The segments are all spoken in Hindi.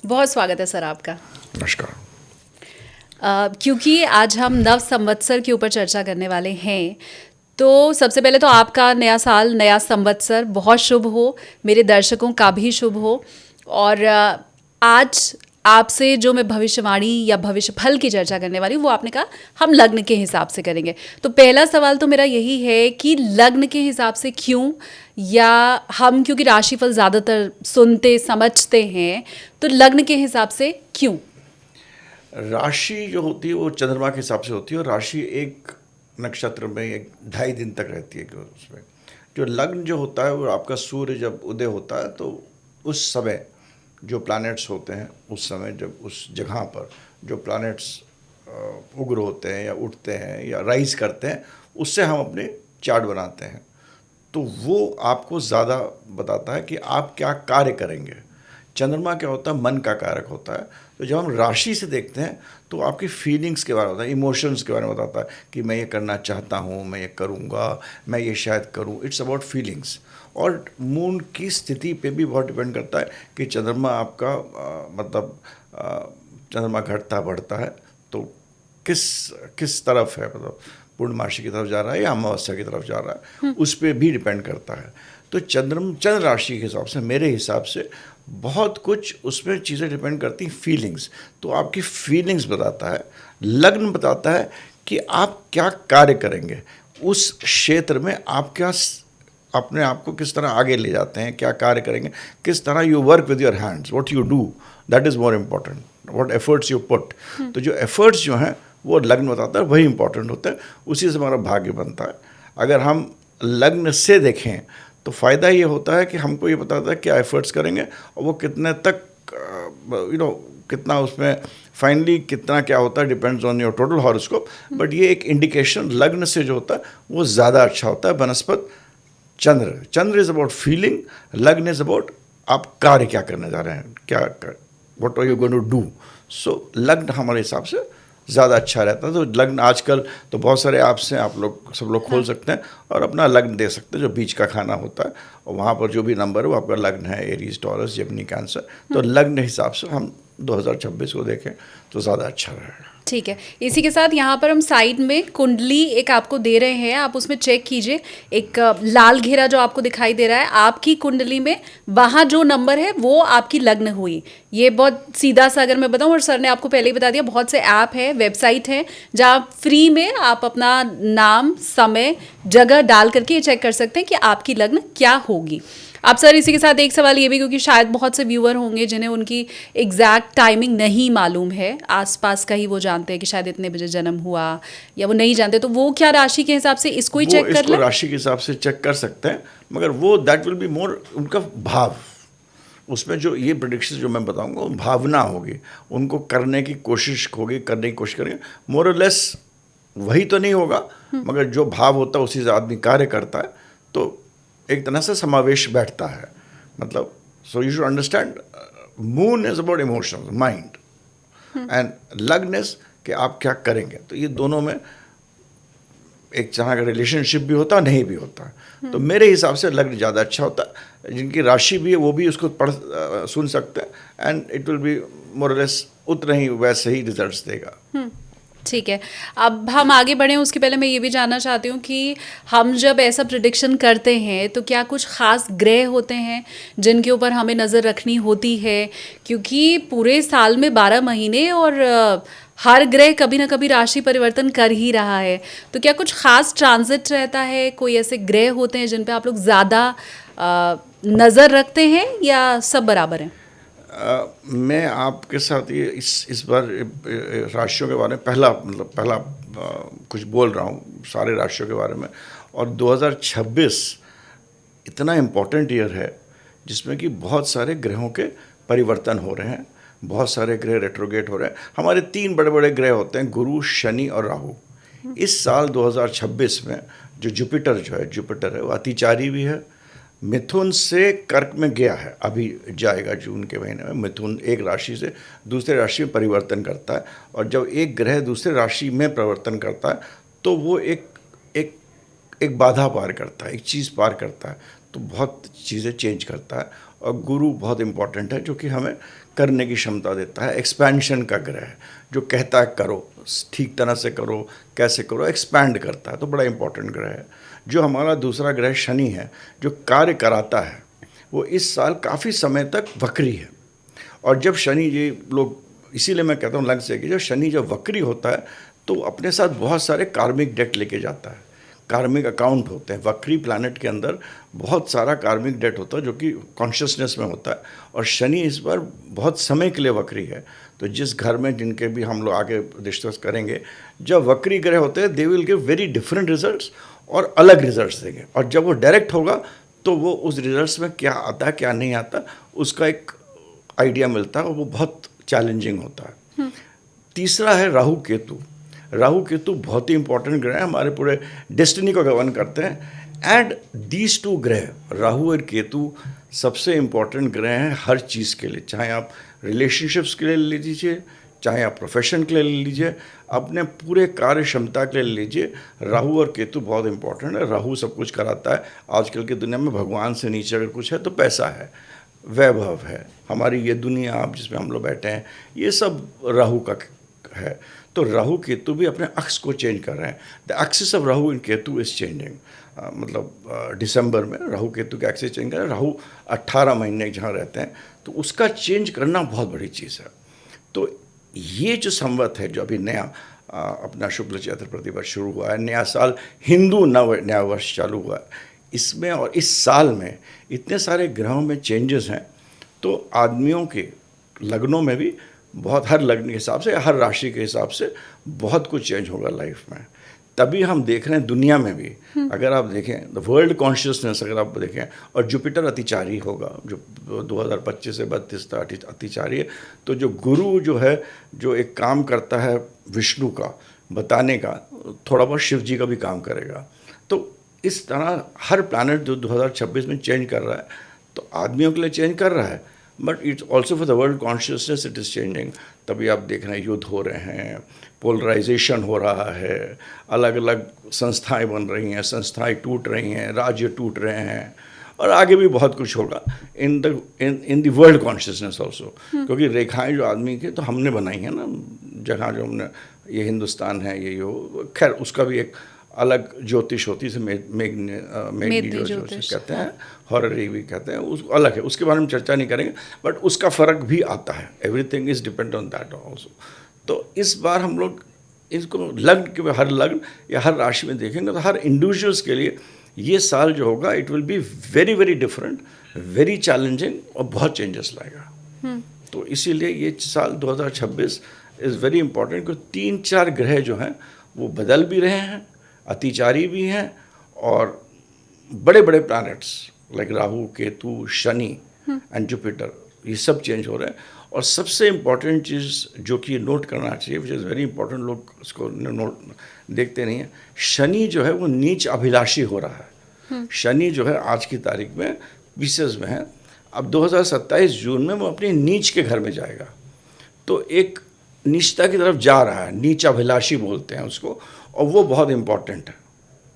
बहुत स्वागत है सर आपका। नमस्कार। क्योंकि आज हम नव संवत्सर के ऊपर चर्चा करने वाले हैं, तो सबसे पहले तो आपका नया साल, नया संवत्सर बहुत शुभ हो, मेरे दर्शकों का भी शुभ हो। और आज आपसे जो मैं भविष्यवाणी या भविष्य फल की चर्चा करने वाली हूँ, वो आपने कहा हम लग्न के हिसाब से करेंगे। तो पहला सवाल तो मेरा यही है कि लग्न के हिसाब से क्यों, या हम क्योंकि राशिफल ज़्यादातर सुनते समझते हैं, तो लग्न के हिसाब से क्यों? राशि जो होती है वो चंद्रमा के हिसाब से होती है, और राशि एक नक्षत्र में एक 2.5 दिन तक रहती है कि उसमें जो लग्न जो होता है वो आपका सूर्य जब उदय होता है तो उस समय जो प्लैनेट्स होते हैं, उस समय जब उस जगह पर जो प्लैनेट्स उग्र होते हैं या उठते हैं या राइज करते हैं, उससे हम अपने चार्ट बनाते हैं। तो वो आपको ज़्यादा बताता है कि आप क्या कार्य करेंगे। चंद्रमा क्या होता है, मन का कारक होता है। तो जब हम राशि से देखते हैं तो आपकी फीलिंग्स के बारे में बताता है, इमोशंस के बारे में बताता है कि मैं ये करना चाहता हूँ, मैं ये करूँगा, मैं ये शायद करूँ। It's about feelings. और मून की स्थिति पे भी बहुत डिपेंड करता है कि चंद्रमा आपका चंद्रमा घटता बढ़ता है तो किस किस तरफ है, मतलब पूर्णमासी की तरफ जा रहा है या अमावस्या की तरफ जा रहा है, उस पर भी डिपेंड करता है। तो चंद्र राशि के हिसाब से, मेरे हिसाब से बहुत कुछ उसमें चीज़ें डिपेंड करती हैं, फीलिंग्स। तो आपकी फीलिंग्स बताता है, लग्न बताता है कि आप क्या कार्य करेंगे उस क्षेत्र में, आप क्या अपने आप को किस तरह आगे ले जाते हैं, क्या कार्य करेंगे, किस तरह you work with your hands, what you do, that is more important, what efforts you put. तो जो एफर्ट्स जो हैं वो लग्न बताता है, वही इंपॉर्टेंट होता है, उसी से हमारा भाग्य बनता है। अगर हम लग्न से देखें तो फ़ायदा ये होता है कि हमको ये बताता है क्या एफर्ट्स करेंगे और वो कितने तक कितना उसमें फाइनली कितना क्या होता है, depends on your total horoscope. But ये एक इंडिकेशन लग्न से जो होता है वो ज़्यादा अच्छा होता है बनस्पत चंद्र इज़ अबाउट फीलिंग, लग्न इज़ अबाउट आप कार्य क्या करने जा रहे हैं, क्या what are you going to do. So लग्न हमारे हिसाब से ज़्यादा अच्छा रहता है। तो लग्न आजकल तो बहुत सारे ऐप्स हैं, आप लोग सब लोग खोल सकते हैं और अपना लग्न दे सकते हैं, जो बीच का खाना होता है, और वहाँ पर जो भी नंबर है वो आपका लग्न है, एरीज, टॉरस, जेमिनी, कैंसर। तो लग्न हिसाब से हम 2026 को देखें तो ज़्यादा अच्छा रहेगा। ठीक है, इसी के साथ यहाँ पर हम साइड में कुंडली एक आपको दे रहे हैं, आप उसमें चेक कीजिए। एक लाल घेरा जो आपको दिखाई दे रहा है, आपकी कुंडली में वहाँ जो नंबर है वो आपकी लग्न हुई। ये बहुत सीधा सा अगर मैं बताऊँ, और सर ने आपको पहले ही बता दिया, बहुत से ऐप है, वेबसाइट है, जहाँ फ्री में आप अपना नाम, समय, जगह डाल करके ये चेक कर सकते हैं कि आपकी लग्न क्या होगी। अब सर इसी के साथ एक सवाल ये भी, क्योंकि शायद बहुत से व्यूअर होंगे जिन्हें उनकी एग्जैक्ट टाइमिंग नहीं मालूम है, आसपास का ही वो जानते हैं कि शायद इतने बजे जन्म हुआ, या वो नहीं जानते, तो वो क्या राशि के हिसाब से इसको ही चेक कर इसको लें? राशि के हिसाब से चेक कर सकते हैं, मगर वो दैट विल बी मोर उनका भाव। उसमें जो ये प्रेडिक्शन जो मैं बताऊंगा वो भावना होगी, उनको करने की कोशिश होगी, करने की कोशिश करेंगे। मोर और लेस वही तो नहीं होगा, मगर जो भाव होता है उसी से आदमी कार्य करता है, तो एक तरह से समावेश बैठता है। मतलब so you should understand, moon is about emotions, mind, and लग्न इज कि आप क्या करेंगे। तो ये दोनों में एक तरह का रिलेशनशिप भी होता है, नहीं भी होता है। तो मेरे हिसाब से लग्न ज़्यादा अच्छा होता है। जिनकी राशि भी है वो भी उसको सुन सकते हैं, एंड इट विल बी मोर और लेस उतना ही वैसे ही रिजल्ट्स देगा। ठीक है, अब हम आगे बढ़ें उसके पहले मैं ये भी जानना चाहती हूँ कि हम जब ऐसा प्रिडिक्शन करते हैं तो क्या कुछ ख़ास ग्रह होते हैं जिनके ऊपर हमें नज़र रखनी होती है? क्योंकि पूरे साल में 12 महीने और हर ग्रह कभी ना कभी राशि परिवर्तन कर ही रहा है, तो क्या कुछ ख़ास ट्रांजिट रहता है, कोई ऐसे ग्रह होते हैं जिन पे आप लोग ज़्यादा नज़र रखते हैं, या सब बराबर हैं? मैं आपके साथ ये इस बार राशियों के बारे में पहला कुछ बोल रहा हूँ सारे राशियों के बारे में। और 2026 इतना इम्पोर्टेंट ईयर है जिसमें कि बहुत सारे ग्रहों के परिवर्तन हो रहे हैं, बहुत सारे ग्रह रेट्रोगेट हो रहे हैं। हमारे 3 बड़े बड़े ग्रह होते हैं, गुरु, शनि और राहु। इस साल 2026 में जो जुपिटर है वो अतिचारी भी है, मिथुन से कर्क में गया है, अभी जाएगा जून के महीने में। मिथुन एक राशि से दूसरे राशि में परिवर्तन करता है, और जब एक ग्रह दूसरे राशि में परिवर्तन करता है तो वो एक एक एक बाधा पार करता है, एक चीज़ पार करता है, तो बहुत चीज़ें चेंज करता है। और गुरु बहुत इंपॉर्टेंट है, जो कि हमें करने की क्षमता देता है, एक्सपेंशन का ग्रह है, जो कहता है करो, ठीक तरह से करो, कैसे करो, एक्सपैंड करता है, तो बड़ा इंपॉर्टेंट ग्रह है। जो हमारा दूसरा ग्रह शनि है, जो कार्य कराता है, वो इस साल काफ़ी समय तक वक्री है। और जब शनि, ये लोग, इसीलिए मैं कहता हूँ लंग से कि जब शनि जब वक्री होता है तो अपने साथ बहुत सारे कार्मिक डेट लेके जाता है, कार्मिक अकाउंट होते हैं। वक्री प्लैनेट के अंदर बहुत सारा कार्मिक डेट होता है जो कि कॉन्शियसनेस में होता है, और शनि इस बार बहुत समय के लिए वक्री है। तो जिस घर में, जिनके भी हम लोग आगे डिस्कस करेंगे, जब वक्री ग्रह होते हैं they will give very different results और अलग रिजल्ट्स देंगे। और जब वो डायरेक्ट होगा तो वो उस रिजल्ट्स में क्या आता है क्या नहीं आता उसका एक आइडिया मिलता है, और वो बहुत चैलेंजिंग होता है। तीसरा है राहु केतु। राहु केतु बहुत ही इंपॉर्टेंट ग्रह है, हमारे पूरे डेस्टिनी को गवर्न करते हैं। एंड दीज टू ग्रह, राहु और केतु, सबसे इंपॉर्टेंट ग्रह हैं हर चीज़ के लिए। चाहे आप रिलेशनशिप्स के लिए ले लीजिए, चाहे आप प्रोफेशन के लिए ले लीजिए, अपने पूरे कार्य क्षमता के लिए लीजिए, राहु और केतु बहुत इंपॉर्टेंट है। राहु सब कुछ कराता है। आजकल की दुनिया में भगवान से नीचे अगर कुछ है तो पैसा है, वैभव है, हमारी ये दुनिया आप जिसमें हम लोग बैठे हैं, ये सब राहु का है। तो राहु केतु भी अपने अक्ष को चेंज कर रहे हैं। The axis of Rahu in Ketu is changing. मतलब दिसंबर में राहु केतु के एक्सिस चेंज कर रहे हैं। राहु 18 महीने जहाँ रहते हैं, तो उसका चेंज करना बहुत बड़ी चीज़ है। तो ये जो संवत है, जो अभी नया अपना शुक्ल चैत्र प्रतिवर्ष शुरू हुआ है, नया साल हिंदू नया वर्ष चालू हुआ है, इसमें और इस साल में इतने सारे ग्रहों में चेंजेस हैं, तो आदमियों के लग्नों में भी बहुत, हर लग्न के हिसाब से, हर राशि के हिसाब से बहुत कुछ चेंज होगा लाइफ में। तभी हम देख रहे हैं दुनिया में भी, अगर आप देखें द वर्ल्ड कॉन्शियसनेस, अगर आप देखें, और जुपिटर अतिचारी होगा, जो 2025 से 32 तक अतिचारी है। तो जो गुरु जो है, जो एक काम करता है विष्णु का बताने का, थोड़ा बहुत शिव जी का भी काम करेगा। तो इस तरह हर प्लैनेट जो 2026 में चेंज कर रहा है, तो आदमियों के लिए चेंज कर रहा है, but it's also for the world consciousness it is changing. तभी आप देख रहे हैं युद्ध हो रहे हैं, पोलराइजेशन हो रहा है, अलग अलग संस्थाएं बन रही हैं, संस्थाएं टूट रही हैं, राज्य टूट रहे हैं, और आगे भी बहुत कुछ होगा in the world consciousness also. क्योंकि रेखाएं जो आदमी की तो हमने बनाई हैं ना, जहाँ जो हमने, ये हिंदुस्तान है, ये हो, खैर उसका भी एक अलग ज्योतिष होती है, मेघनी ज्योतिष कहते हैं, हॉररी भी कहते हैं, उस अलग है, उसके बारे में चर्चा नहीं करेंगे, बट उसका फ़र्क भी आता है। Everything is depend on that also. तो इस बार हम लोग इसको लग्न के, हर लग्न या हर राशि में देखेंगे तो हर इंडिविजुअल्स के लिए ये साल जो होगा it will be very very different, very challenging, और बहुत चेंजेस लाएगा। तो इसीलिए ये साल 2026 इज़ वेरी इंपॉर्टेंट, क्योंकि 3-4 ग्रह जो हैं वो बदल भी रहे हैं, अतिचारी भी हैं, और बड़े बड़े planets like Rahu, Ketu, Shani and Jupiter, ये सब चेंज हो रहे हैं। और सबसे इम्पॉर्टेंट चीज़ जो कि नोट करना चाहिए, विच इज़ वेरी इंपॉर्टेंट, लोग उसको नोट देखते नहीं हैं, शनि जो है वो नीच अभिलाषी हो रहा है। शनि जो है आज की तारीख में पीसेस में है। अब 2027 जून में वो अपने नीच के घर में जाएगा, तो एक नीचता की तरफ जा रहा है, नीच अभिलाषी बोलते हैं उसको, और वो बहुत इम्पॉर्टेंट है।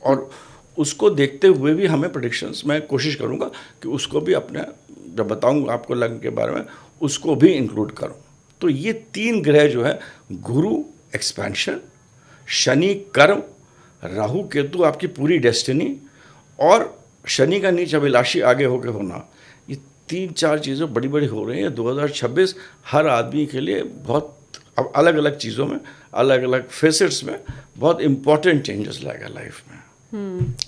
और उसको देखते हुए भी हमें प्रेडिक्शंस, मैं कोशिश करूँगा कि उसको भी अपने, जब बताऊँगा आपको लग्न के बारे में, उसको भी इंक्लूड करूँ। तो ये 3 ग्रह जो है, गुरु एक्सपेंशन, शनि कर्म, राहु केतु आपकी पूरी डेस्टिनी, और शनि का नीच अभिलाषी आगे होके होना, ये 3-4 चीज़ें बड़ी बड़ी हो रही हैं। 2026 हर आदमी के लिए बहुत, अब अलग अलग चीज़ों में, अलग अलग फेसेट्स में बहुत इंपॉर्टेंट चेंजेस लाएगा लाइफ में।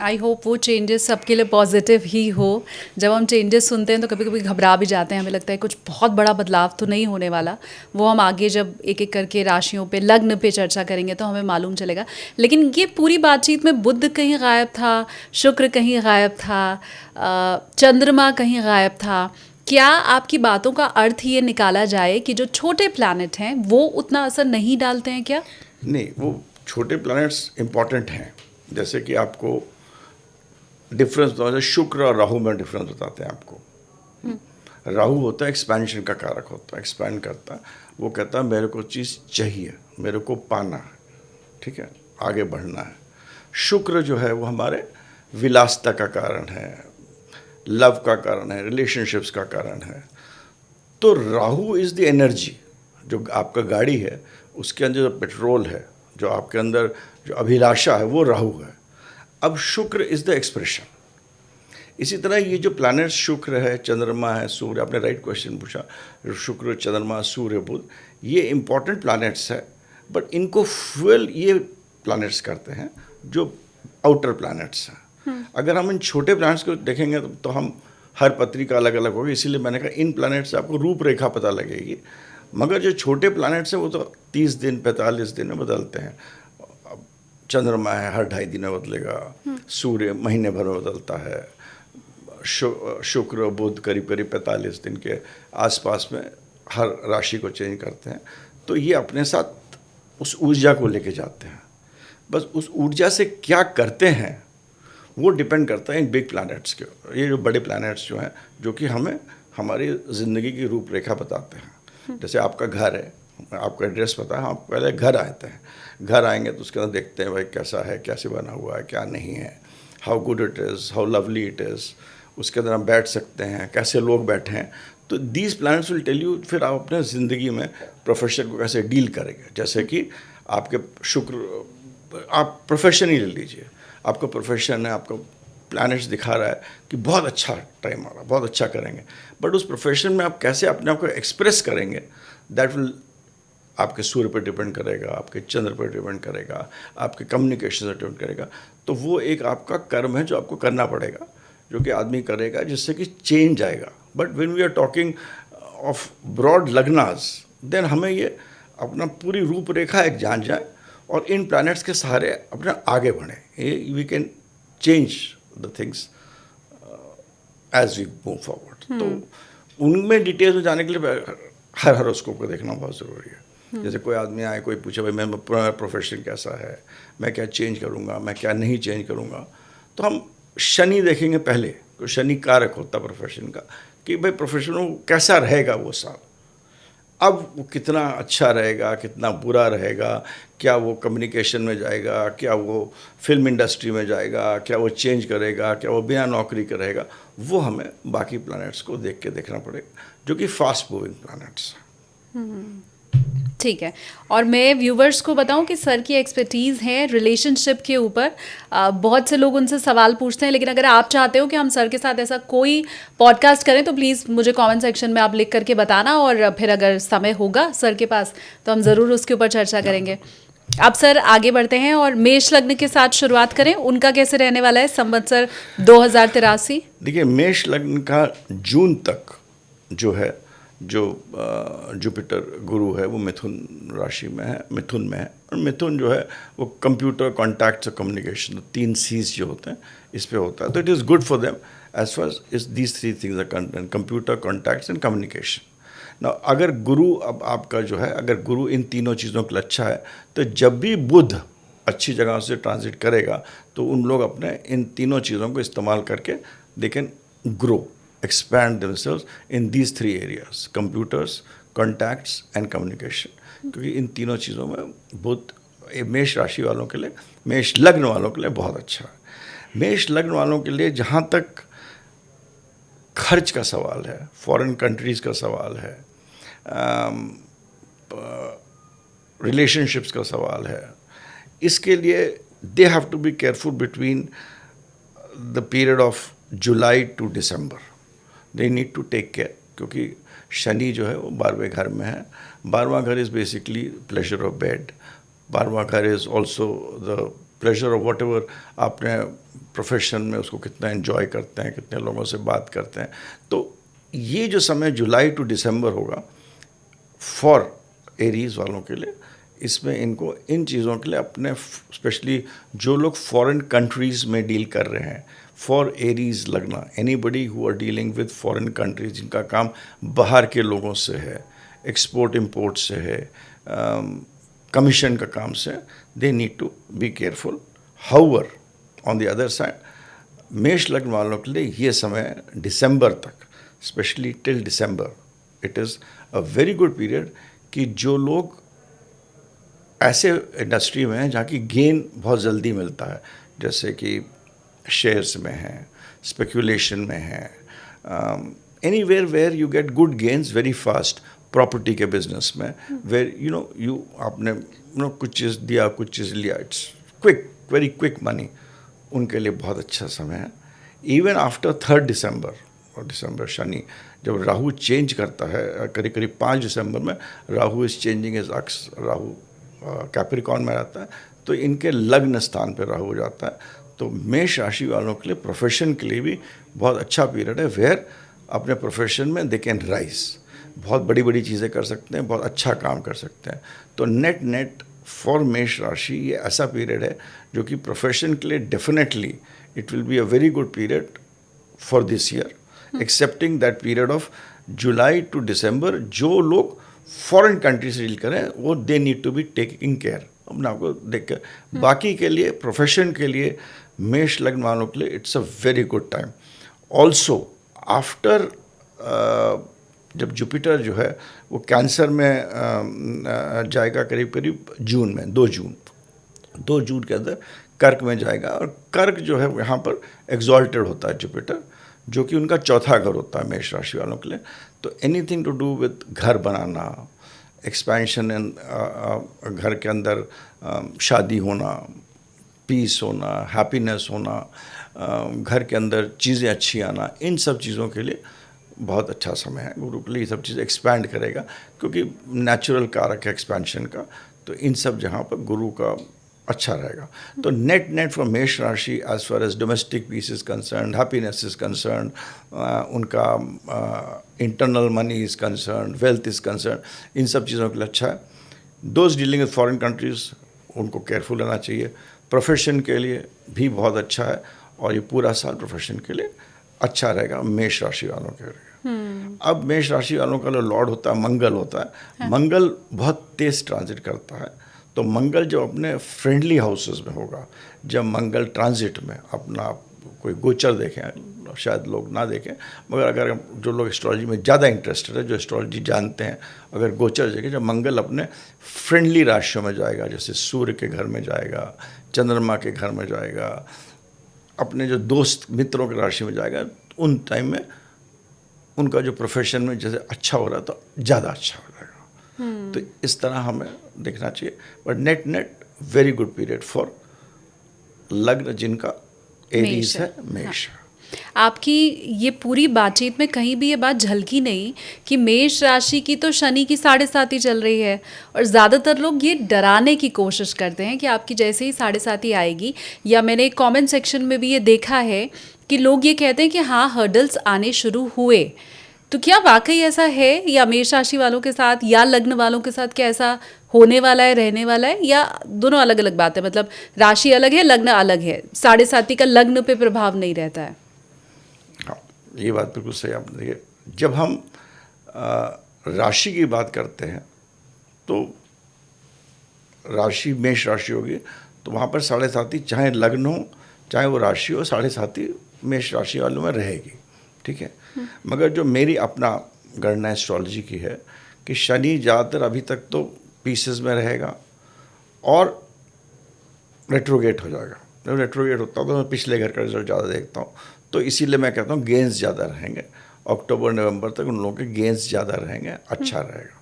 आई होप वो चेंजेस सबके लिए पॉजिटिव ही हो। जब हम चेंजेस सुनते हैं तो कभी कभी घबरा भी जाते हैं, हमें लगता है कुछ बहुत बड़ा बदलाव तो नहीं होने वाला। वो हम आगे जब एक एक करके राशियों पे, लग्न पे चर्चा करेंगे तो हमें मालूम चलेगा। लेकिन ये पूरी बातचीत में बुध कहीं गायब था, शुक्र कहीं गायब था, चंद्रमा कहीं गायब था। क्या आपकी बातों का अर्थ ये निकाला जाए कि जो छोटे प्लैनेट हैं वो उतना असर नहीं डालते हैं क्या? नहीं, वो छोटे प्लैनेट्स इंपॉर्टेंट हैं। जैसे कि आपको डिफरेंस बताओ, शुक्र और राहु में डिफरेंस बताते हैं आपको। राहु होता है एक्सपेंशन का कारक होता है, एक्सपैंड करता है, वो कहता है मेरे को चीज़ चाहिए, मेरे को पाना है, ठीक है, आगे बढ़ना है। शुक्र जो है वो हमारे विलासिता का कारण है, लव का कारण है, रिलेशनशिप्स का कारण है। तो राहु इज़ द एनर्जी, जो आपका गाड़ी है उसके अंदर जो पेट्रोल है, जो आपके अंदर जो अभिलाषा है, वो राहु है। अब शुक्र इज़ द एक्सप्रेशन। इसी तरह ये जो प्लैनेट्स शुक्र है, चंद्रमा है, सूर्य, आपने राइट क्वेश्चन पूछा, शुक्र, चंद्रमा, सूर्य, बुध, ये इंपॉर्टेंट प्लैनेट्स है, बट इनको फ्यूल ये प्लैनेट्स करते हैं जो आउटर प्लैनेट्स हैं। अगर हम इन छोटे प्लैनेट्स को देखेंगे तो हम हर पत्रिका अलग अलग होगी, इसीलिए मैंने कहा इन प्लैनेट से आपको रूपरेखा पता लगेगी। मगर जो छोटे प्लैनेट्स हैं वो तो 30 दिन 45 दिन में बदलते हैं। अब चंद्रमा है हर 2.5 दिन में बदलेगा, सूर्य महीने भर में बदलता है, शुक्र बुध करीब करीब 45 दिन के आसपास में हर राशि को चेंज करते हैं। तो ये अपने साथ उस ऊर्जा को लेके जाते हैं। बस उस ऊर्जा से क्या करते हैं वो डिपेंड करता है इन बिग प्लैनेट्स के। ये जो बड़े प्लैनेट्स जो हैं, जो कि हमें हमारी ज़िंदगी की रूपरेखा बताते हैं। जैसे आपका घर है, आपका एड्रेस पता है, आप पहले घर आते हैं, घर आएंगे तो उसके अंदर देखते हैं भाई कैसा है, कैसे बना हुआ है, क्या नहीं है, how good it is, how lovely it is, उसके अंदर हम बैठ सकते हैं, कैसे लोग बैठे हैं। तो these planets will tell you फिर आप अपने ज़िंदगी में प्रोफेशन को कैसे डील करेंगे। जैसे कि आपके शुक्र, आप प्रोफेशन ही ले लीजिए, आपका प्रोफेशन है, आपका प्लैनेट्स दिखा रहा है कि बहुत अच्छा टाइम आ रहा है, बहुत अच्छा करेंगे, बट उस प्रोफेशन में आप कैसे अपने आप को एक्सप्रेस करेंगे, दैट विल आपके सूर्य पर डिपेंड करेगा, आपके चंद्र पर डिपेंड करेगा, आपके कम्युनिकेशन पर डिपेंड करेगा। तो वो एक आपका कर्म है जो आपको करना पड़ेगा, जो कि आदमी करेगा, जिससे कि चेंज आएगा। But when we are talking of broad लग्नास, देन हमें ये अपना पूरी रूपरेखा एक जान जाए और इन प्लैनेट्स के सहारे अपने आगे बढ़ें। We can change the things as we move forward. तो उनमें डिटेल्स में जाने के लिए हर हॉरोस्कोप को देखना बहुत ज़रूरी है। जैसे कोई आदमी आए, कोई पूछे भाई मैं प्रोफेशन कैसा है, मैं क्या चेंज करूँगा, मैं क्या नहीं चेंज करूँगा, तो हम शनि देखेंगे पहले, तो शनि कारक होता प्रोफेशन का, कि भाई प्रोफेशन में कैसा रहेगा वो साल। अब वो कितना अच्छा रहेगा, कितना बुरा रहेगा, क्या वो कम्युनिकेशन में जाएगा, क्या वो फिल्म इंडस्ट्री में जाएगा, क्या वो चेंज करेगा, क्या वो बिना नौकरी का रहेगा, वो हमें बाकी प्लैनेट्स को देख के देखना पड़ेगा, जो कि फास्ट मूविंग प्लैनेट्स हैं। ठीक है। और मैं व्यूवर्स को बताऊं कि सर की एक्सपर्टीज़ है रिलेशनशिप के ऊपर। बहुत से लोग उनसे सवाल पूछते हैं, लेकिन अगर आप चाहते हो कि हम सर के साथ ऐसा कोई पॉडकास्ट करें तो प्लीज़ मुझे कमेंट सेक्शन में आप लिख करके बताना, और फिर अगर समय होगा सर के पास तो हम ज़रूर उसके ऊपर चर्चा करेंगे। अब सर आगे बढ़ते हैं और मेष लग्न के साथ शुरुआत करें। उनका कैसे रहने वाला है संवत्सर 2083? देखिए, मेष लग्न का जून तक जो है, जो जुपिटर गुरु है वो मिथुन राशि में है, मिथुन में है। और मिथुन जो है वो कंप्यूटर, कॉन्टैक्ट्स और कम्युनिकेशन, 3 C's जो होते हैं इस पे होता है। तो it is good for them as far as these 3 things are concerned, computer, contacts and communication. ना अगर गुरु, अब आपका जो है, अगर गुरु इन तीनों चीज़ों के लिए अच्छा है, तो जब भी बुध अच्छी जगह से ट्रांजिट करेगा तो उन लोग अपने इन तीनों चीज़ों को इस्तेमाल करके they can grow, expand themselves in these 3 areas, computers, contacts and communication। क्योंकि इन तीनों चीज़ों में बुध मेष राशि वालों के लिए, मेष लग्न वालों के लिए बहुत अच्छा है। मेष लग्न वालों के लिए जहाँ तक खर्च का सवाल है, फॉरेन कंट्रीज़ का सवाल है, रिलेशनशिप्स का सवाल है, इसके लिए they have to be careful between the period of July to December. They need to take care, क्योंकि शनि जो है वो 12वें घर में है। 12वां घर is basically pleasure of bed, 12वां घर is also the pleasure of whatever आपने प्रोफेशन में उसको कितना एंजॉय करते हैं, कितने लोगों से बात करते हैं। तो ये जो समय जुलाई टू दिसंबर होगा फॉर एरीज वालों के लिए, इसमें इनको इन चीज़ों के लिए अपने, स्पेशली जो लोग फॉरेन कंट्रीज़ में डील कर रहे हैं, for Aries lagna, anybody who are dealing with foreign countries, जिनका काम बाहर के लोगों से है, एक्सपोर्ट इम्पोर्ट से है, कमीशन का काम से, they need to be careful. However on the other side, मेष लग्न वालों के लिए ये समय दिसंबर तक, specially till December, it is a very good period कि जो लोग ऐसे इंडस्ट्री में हैं जहाँ की गेन बहुत जल्दी मिलता है, जैसे कि शेयर्स में है, स्पेकुलेशन में हैं, anywhere where you get good gains very fast, property के बिजनेस में, वेयर यू आपने कुछ चीज़ दिया, कुछ चीज़ लिया, it's quick, very quick money, उनके लिए बहुत अच्छा समय है। इवन आफ्टर 3 दिसंबर, और दिसंबर शनि जब राहु चेंज करता है, करीब करीब 5 दिसंबर में Rahu is changing is axis, Rahu Capricorn में रहता है, तो इनके लग्न स्थान पर राहु हो जाता है। तो मेष राशि वालों के लिए, प्रोफेशन के लिए भी बहुत अच्छा पीरियड है, वेयर अपने प्रोफेशन में दे कैन राइज, बहुत बड़ी बड़ी चीज़ें कर सकते हैं, बहुत अच्छा काम कर सकते हैं। तो नेट फॉर मेष राशि ये ऐसा पीरियड है जो कि प्रोफेशन के लिए definitely it will be a very good period for this year, excepting that period of July to December. जो लोग फॉरेन कंट्री से डील करें वो they need to be taking care अपने आप को देख कर। बाकी के लिए, प्रोफेशन के लिए, मेष लग्न वालों के लिए it's a very good time. Also after जब जुपिटर जो है वो कैंसर में जाएगा करीब करीब जून में, 2 जून के अंदर कर्क में जाएगा, और कर्क जो है यहाँ पर एग्जॉल्टेड होता है जुपिटर, जो कि उनका चौथा घर होता है मेष राशि वालों के लिए। तो एनीथिंग टू डू विद घर बनाना, एक्सपेंशन इन घर के अंदर, शादी होना, पीस होना, हैप्पीनेस होना, घर के अंदर चीज़ें अच्छी आना, इन सब चीज़ों के लिए बहुत अच्छा समय है। गुरु के लिए ये सब चीज़ें एक्सपैंड करेगा, क्योंकि नेचुरल कारक है एक्सपेंशन का, तो इन सब जहाँ पर गुरु का अच्छा रहेगा। तो नेट फॉर मेष राशि as far as domestic peace is concern, happiness is concern, उनका internal money is concern, wealth is concern, इन सब चीज़ों के लिए अच्छा है। Those dealing with foreign countries, उनको केयरफुल रहना चाहिए। प्रोफेशन के लिए भी बहुत अच्छा है, और ये पूरा साल प्रोफेशन के लिए अच्छा रहेगा मेष राशि वालों के लिए। अब मेष राशि वालों का जो लॉर्ड होता है मंगल होता है, हाँ। मंगल बहुत तेज ट्रांजिट करता है। तो मंगल जो अपने फ्रेंडली हाउसेस में होगा, जब मंगल ट्रांजिट में अपना कोई गोचर देखें, शायद लोग ना देखें, मगर अगर जो लोग एस्ट्रोलॉजी में ज़्यादा इंटरेस्टेड है, जो एस्ट्रोलॉजी जानते हैं, अगर गोचर देखें जब मंगल अपने फ्रेंडली राशियों में जाएगा, जैसे सूर्य के घर में जाएगा, चंद्रमा के घर में जाएगा, अपने जो दोस्त मित्रों की राशि में जाएगा, उन टाइम में उनका जो प्रोफेशन में जैसे अच्छा हो रहा है तो ज़्यादा अच्छा हो जाएगा। तो इस तरह हमें देखना चाहिए। But net very good period for लग्न जिनका एरीज है, मेष। हाँ। आपकी ये पूरी बातचीत में कहीं भी ये बात झलकी नहीं कि मेष राशि की तो शनि की 7.5 चल रही है, और ज़्यादातर लोग ये डराने की कोशिश करते हैं कि आपकी जैसे ही 7.5 आएगी, या मैंने एक कमेंट सेक्शन में भी ये देखा है कि लोग ये कहते हैं कि हाँ हर्डल्स आने शुरू हुए। तो क्या वाकई ऐसा है, या मेष राशि वालों के साथ या लग्न वालों के साथ क्या ऐसा होने वाला है, रहने वाला है, या दोनों अलग अलग बात है? मतलब राशि अलग है, लग्न अलग है, 7.5 का लग्न पे प्रभाव नहीं रहता है। हाँ, ये बात बिल्कुल सही आपने देखिए। जब हम राशि की बात करते हैं तो राशि मेष राशि होगी, तो वहाँ पर 7.5 चाहे लग्न हो चाहे वो राशि हो, 7.5 मेष राशि वालों में रहेगी, ठीक है। मगर जो मेरी अपना गणना एस्ट्रोलॉजी की है कि शनि ज़्यादातर अभी तक तो पीसेस में रहेगा और रेट्रोगेट हो जाएगा। जब रेट्रोगेट होता है तो मैं पिछले घर का रिजल्ट ज़्यादा देखता हूँ, तो इसीलिए मैं कहता हूँ गेंस ज़्यादा रहेंगे। अक्टूबर नवंबर तक उन लोगों के गेंस ज़्यादा रहेंगे, अच्छा रहेगा।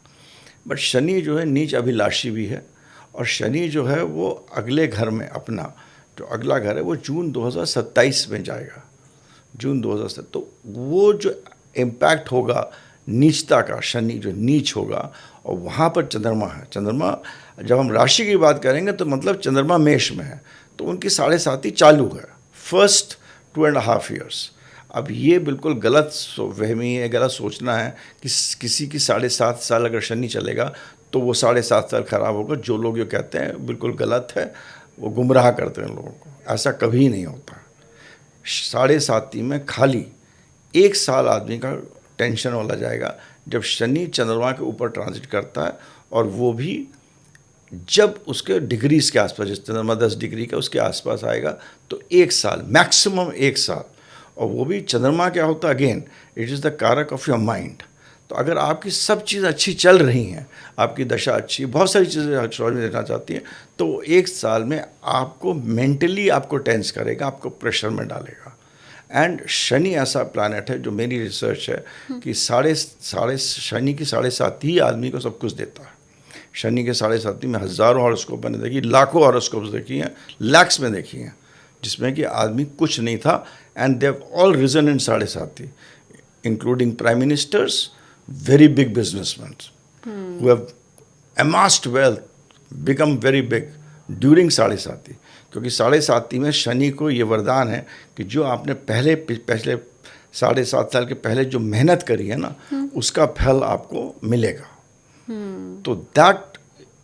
बट शनि जो है नीच अभिलाषी भी है, और शनि जो है वो अगले घर में, अपना जो अगला घर है वो जून 2027 में जाएगा, जून 2027। तो वो जो इम्पैक्ट होगा नीचता का, शनि जो नीच होगा, और वहाँ पर चंद्रमा है। चंद्रमा जब हम राशि की बात करेंगे तो मतलब चंद्रमा मेष में है, तो उनकी 7.5 चालू है फर्स्ट 2.5 ईयर्स। अब ये बिल्कुल गलत वहमी है, गलत सोचना है कि किसी की 7.5 साल अगर शनि चलेगा तो वो 7.5 साल खराब होगा। जो लोग ये कहते हैं बिल्कुल गलत है, वो गुमराह करते हैं लोगों को, ऐसा कभी नहीं होता। 7.5 में खाली 1 साल आदमी का टेंशन वाला जाएगा जब शनि चंद्रमा के ऊपर ट्रांजिट करता है, और वो भी जब उसके डिग्रीज के आसपास, जैसे चंद्रमा 10 डिग्री का उसके आसपास आएगा, तो 1 साल, मैक्सिमम 1 साल। और वो भी चंद्रमा क्या होता है, अगेन इट इज़ द कारक ऑफ योर माइंड। तो अगर आपकी सब चीज़ अच्छी चल रही हैं, आपकी दशा अच्छी, बहुत सारी चीज़ें एस्ट्रोलॉजी में देखना चाहती हैं, तो 1 साल में आपको मेंटली आपको टेंस करेगा, आपको प्रेशर में डालेगा। एंड शनि ऐसा प्लैनेट है, जो मेरी रिसर्च है कि शनि की 7.5 ही आदमी को सब कुछ देता है। शनि के 7.5 में हज़ारों हॉरोस्कोप मैंने देखी, लाखों हॉरोस्कोप्स देखी हैं, लैक्स में देखी हैं, जिसमें कि आदमी कुछ नहीं था, and they have all reason in 7.5, including prime ministers, very big businessman who have amassed wealth, become very big during 7.5, क्योंकि 7.5 में शनि को ये वरदान है कि जो आपने पहले 7.5 साल के पहले जो मेहनत करी है ना, उसका फल आपको मिलेगा। तो दैट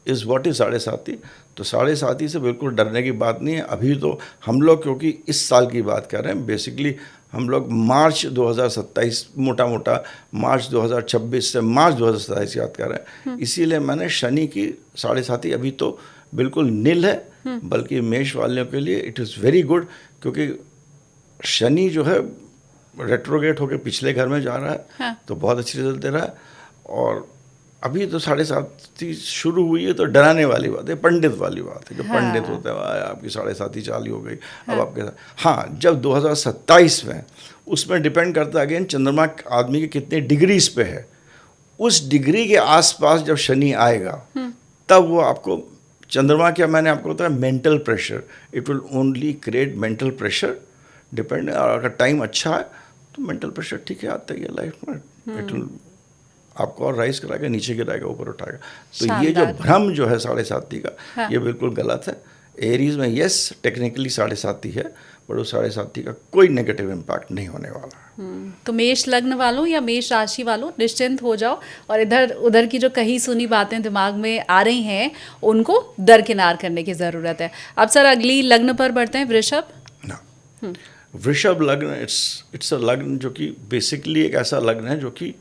इज़ व्हाट इज 7.5। तो 7.5 से बिल्कुल डरने की बात नहीं है। अभी तो हम लोग, क्योंकि इस साल की बात कर रहे हैं, बेसिकली हम लोग मार्च 2027, मोटा मोटा मार्च 2026 से मार्च 2027 याद कर रहे हैं, इसीलिए मैंने शनि की 7.5 अभी तो बिल्कुल नील है, बल्कि मेष वालों के लिए इट इज़ वेरी गुड, क्योंकि शनि जो है रेट्रोगेट होकर पिछले घर में जा रहा है। हाँ। तो बहुत अच्छी रिजल्ट दे रहा है। और अभी तो 7.5 शुरू हुई है, तो डराने वाली बात है, पंडित वाली बात है। जो हाँ। पंडित होते हैं, आपकी 7.5 चालू हो गई, अब आपके साथ। हाँ, जब 2027 में, उसमें डिपेंड करता है अगेन चंद्रमा आदमी के कितने डिग्रीज पे है, उस डिग्री के आसपास जब शनि आएगा, तब वो आपको चंद्रमा क्या, मैंने आपको बताया mental pressure, it will only create mental pressure, depend. और अगर टाइम अच्छा है तो मेंटल प्रेशर ठीक है, आता ही है लाइफ में, इट विल आपको और राइज कराएगा, नीचे गिराएगा, ऊपर उठाएगा। तो ये जो भ्रम जो है 7.5 का, हाँ। ये बिल्कुल गलत है। एरीज में यस टेक्निकली 7.5 है, पर उस 7.5 का कोई नेगेटिव इम्पैक्ट नहीं होने वाला है। तो मेष लग्न वालों या मेष राशि वालों निश्चिंत हो जाओ, और इधर उधर की जो कही सुनी बातें दिमाग में आ रही हैं, उनको दरकिनार करने की ज़रूरत है। अब सर अगली लग्न पर बढ़ते हैं, वृषभ। ना, वृषभ लग्न इट्स अ लग्न जो कि बेसिकली एक ऐसा लग्न है जो कि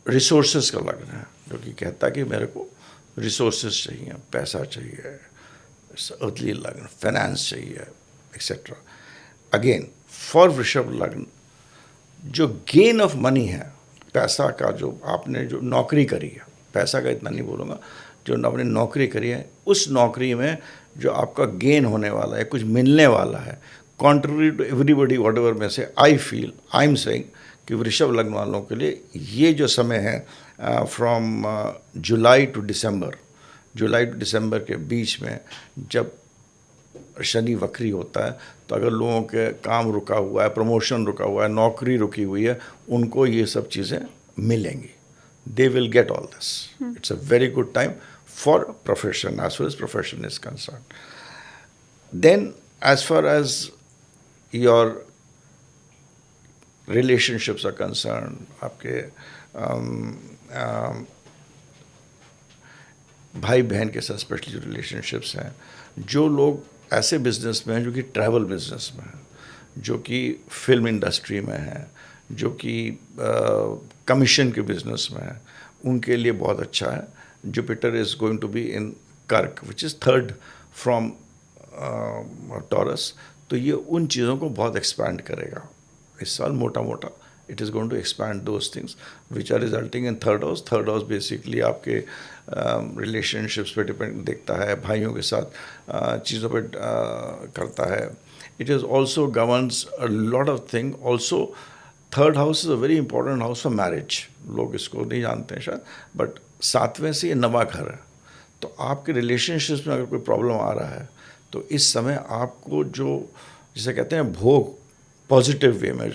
रिसोर्सेज का लग्न है, जो कि कहता है कि मेरे को रिसोर्सेज चाहिए, पैसा चाहिए, अर्ली लग्न, फाइनेंस चाहिए, एक्सेट्रा। अगेन फॉर वृषभ लग्न, जो गेन ऑफ मनी है, पैसा का, जो आपने जो नौकरी करी है, पैसा का इतना नहीं बोलूँगा, जो आपने नौकरी करी है, उस नौकरी में जो आपका गेन होने वाला है, कुछ मिलने वाला है, contrary to everybody whatever में से आई एम सेइंग कि वृषभ लग्न वालों के लिए ये जो समय है फ्रॉम जुलाई टू दिसंबर के बीच में, जब शनि वक्री होता है, तो अगर लोगों के काम रुका हुआ है, प्रमोशन रुका हुआ है, नौकरी रुकी हुई है, उनको ये सब चीज़ें मिलेंगी। They will get all this. It's a very good time for profession, as far as profession is concern. Then as far as your relationships are concerned, आपके भाई बहन के साथ स्पेशली जो रिलेशनशिप्स हैं, जो लोग ऐसे बिजनेस में हैं जो कि ट्रैवल बिजनेस में हैं, जो कि फिल्म इंडस्ट्री में हैं, जो कि कमीशन के बिजनेस में हैं, उनके लिए बहुत अच्छा है। Jupiter is going to be in Kark which is 3rd from taurus, तो ये उन चीज़ों को बहुत एक्सपैंड करेगा इस साल, मोटा मोटा it is going to expand those things which are resulting in 3rd house. 3rd house basically आपके रिलेशनशिप्स पे डिपेंड देखता है, भाइयों के साथ चीज़ों पे करता है। It is also governs a lot of thing. Also 3rd house is a very important house for marriage. लोग इसको नहीं जानते हैं शायद, बट 7वें से ये नवा घर है। तो आपके रिलेशनशिप्स में अगर कोई प्रॉब्लम आ रहा है, तो इस समय आपको जो जिसे कहते हैं भोग, पॉजिटिव वे में